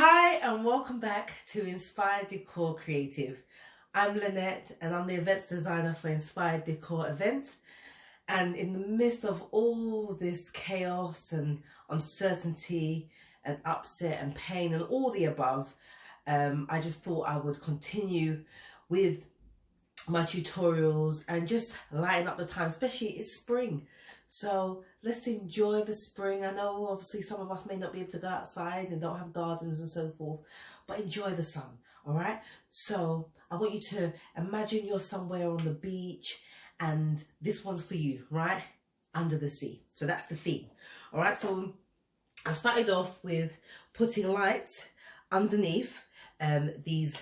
Hi and welcome back to Inspired Decor Creative. I'm Lynette and I'm the events designer for Inspired Decor Events. And in the midst of all this chaos and uncertainty and upset and pain and all the above, I just thought I would continue with my tutorials and just lighten up the time, especially it's spring. So let's enjoy the spring. I know obviously some of us may not be able to go outside and don't have gardens and so forth, but enjoy the sun, all right? So I want you to imagine you're somewhere on the beach and this one's for you, right? Under the sea. So that's the theme, all right? So I started off with putting lights underneath these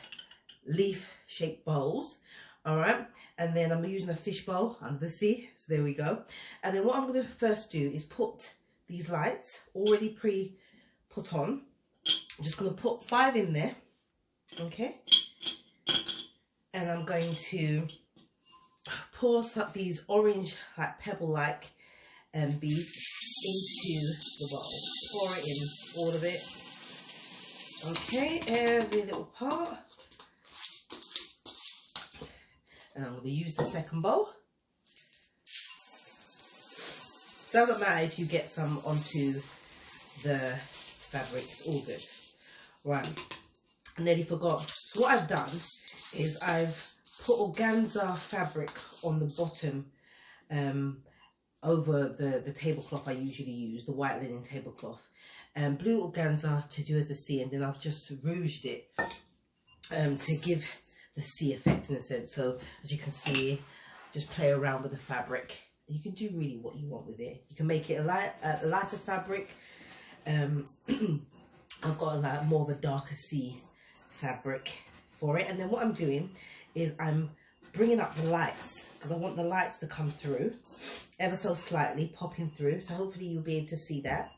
leaf-shaped bowls. All right, and then I'm using a fish bowl under the sea, so there we go. And then what I'm going to first do is put these lights already pre-put on. I'm just going to put 5 in there, okay? And I'm going to pour some these orange, like pebble-like beads into the bowl. Pour it in, all of it. Okay, every little part. And I'm going to use the second bowl. Doesn't matter if you get some onto the fabric, it's all good. Right, I nearly forgot. So what I've done is I've put organza fabric on the bottom over the tablecloth I usually use, the white linen tablecloth. And blue organza to do as the sea, and then I've just rouged it to give the sea effect in a sense. So as you can see, just play around with the fabric. You can do really what you want with it. You can make it a lighter fabric. I've got a more of a darker sea fabric for it. And then what I'm doing is I'm bringing up the lights because I want the lights to come through ever so slightly, popping through. So hopefully you'll be able to see that.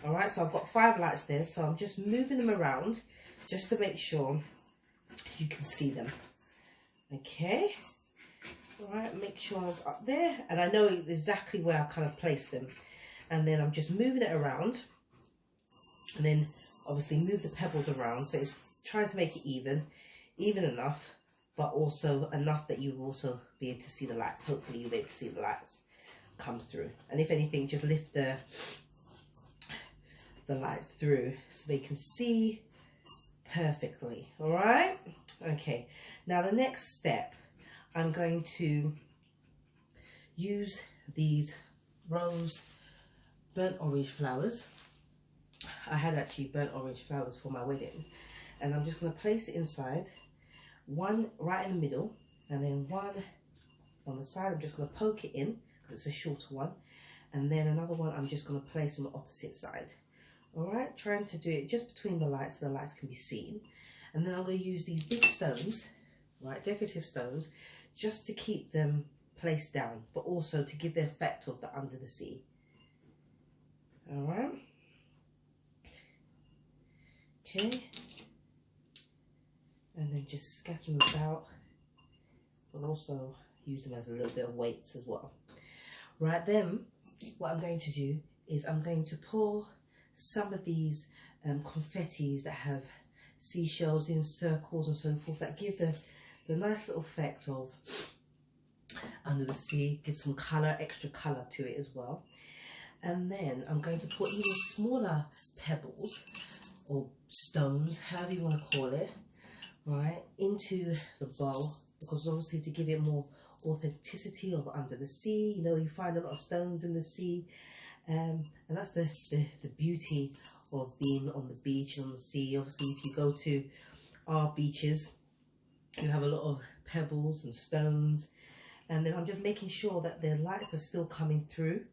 All right, so I've got 5 lights there. So I'm just moving them around just to make sure you can see them. Okay, all right, make sure I was up there and I know exactly where I kind of placed them. And then I'm just moving it around and then obviously move the pebbles around, so it's trying to make it even enough, but also enough that you will also be able to see the lights. Hopefully you'll be able to see the lights come through, and if anything, just lift the lights through so they can see perfectly. All right, okay, now the next step, I'm going to use these rose burnt orange flowers. I had actually burnt orange flowers for my wedding, and I'm just going to place it inside, one right in the middle and then one on the side. I'm just going to poke it in because it's a shorter one, and then another one I'm just going to place on the opposite side. Alright, trying to do it just between the lights so the lights can be seen. And then I'm going to use these big stones, right, decorative stones, just to keep them placed down, but also to give the effect of the under the sea. Alright. Okay. And then just scatter them about, but also use them as a little bit of weights as well. Right, then what I'm going to do is I'm going to pour some of these confettis that have seashells in circles and so forth, that give the nice little effect of under the sea, give some colour, extra colour to it as well. And then I'm going to put even smaller pebbles or stones, however you want to call it, right, into the bowl, because obviously to give it more authenticity of under the sea. You know, you find a lot of stones in the sea. And that's the beauty of being on the beach and on the sea. Obviously, if you go to our beaches, you have a lot of pebbles and stones. And then I'm just making sure that the lights are still coming through,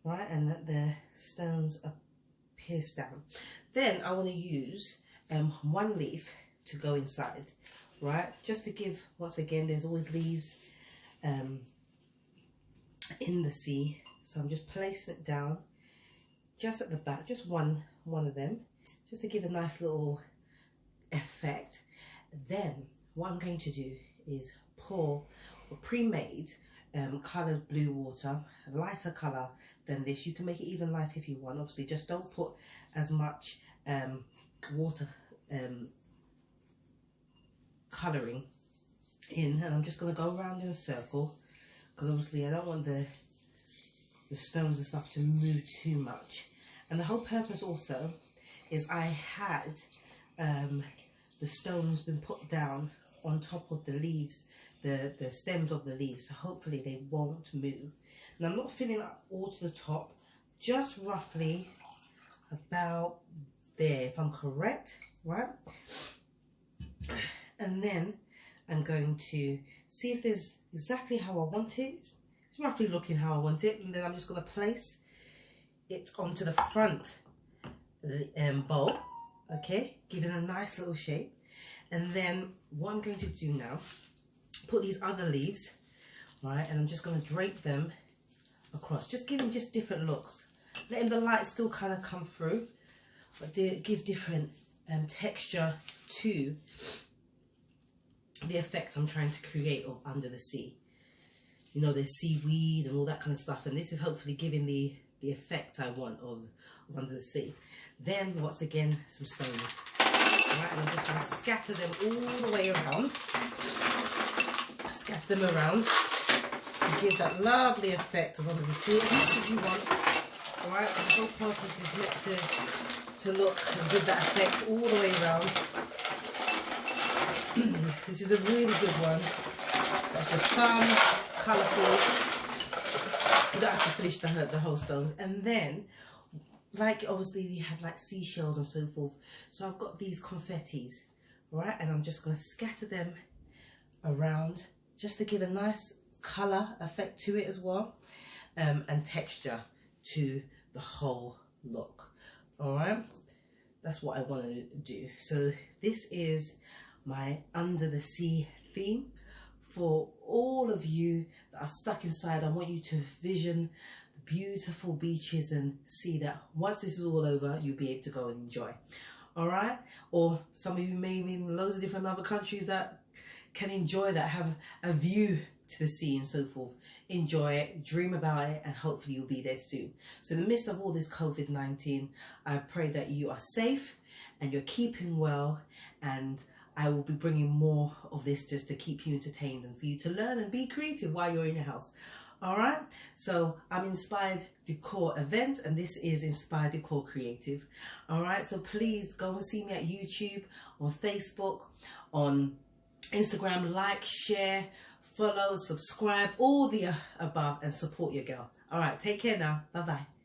right? And that the stones are pierced down. Then I want to use one leaf to go inside, right? Just to give, once again, there's always leaves in the sea. So I'm just placing it down just at the back, just one of them, just to give a nice little effect. Then what I'm going to do is pour a pre-made coloured blue water, a lighter colour than this. You can make it even lighter if you want. Obviously, just don't put as much water colouring in, and I'm just going to go around in a circle because obviously I don't want the stones and stuff to move too much. And the whole purpose also is I had the stones been put down on top of the leaves, the stems of the leaves, so hopefully they won't move. Now I'm not filling up all to the top, just roughly about there if I'm correct, right? And then I'm going to see if there's exactly how I want it. It's roughly looking how I want it, and then I'm just going to place it onto the front bowl, okay, giving a nice little shape. And then what I'm going to do now, put these other leaves, right, and I'm just going to drape them across, just giving just different looks, letting the light still kind of come through, but give different texture to the effect I'm trying to create of under the sea. You know, there's seaweed and all that kind of stuff, and this is hopefully giving the effect I want of under the sea. Then once again, some stones. Right, and I'm just going to scatter them all the way around. Scatter them around to give that lovely effect of under the sea as much as you want. Alright, and the whole purpose is meant to look and give that effect all the way around. This is a really good one. That's just fun, colourful. You don't have to finish the whole stones. And then, like obviously we have like seashells and so forth, so I've got these confettis, right, and I'm just going to scatter them around just to give a nice colour effect to it as well, and texture to the whole look. Alright, that's what I wanted to do. So this is my under the sea theme for all of you that are stuck inside. I want you to vision beautiful beaches and see that once this is all over, you'll be able to go and enjoy. All right, or some of you may be in loads of different other countries that can enjoy that, have a view to the sea and so forth. Enjoy it, dream about it, and hopefully you'll be there soon. So in the midst of all this COVID-19, I pray that you are safe and you're keeping well, and I will be bringing more of this just to keep you entertained and for you to learn and be creative while you're in your house. Alright, so I'm Inspired Decor Event, and this is Inspired Decor Creative. Alright, so please go and see me at YouTube, on Facebook, on Instagram. Like, share, follow, subscribe, all the above, and support your girl. Alright, take care now. Bye bye.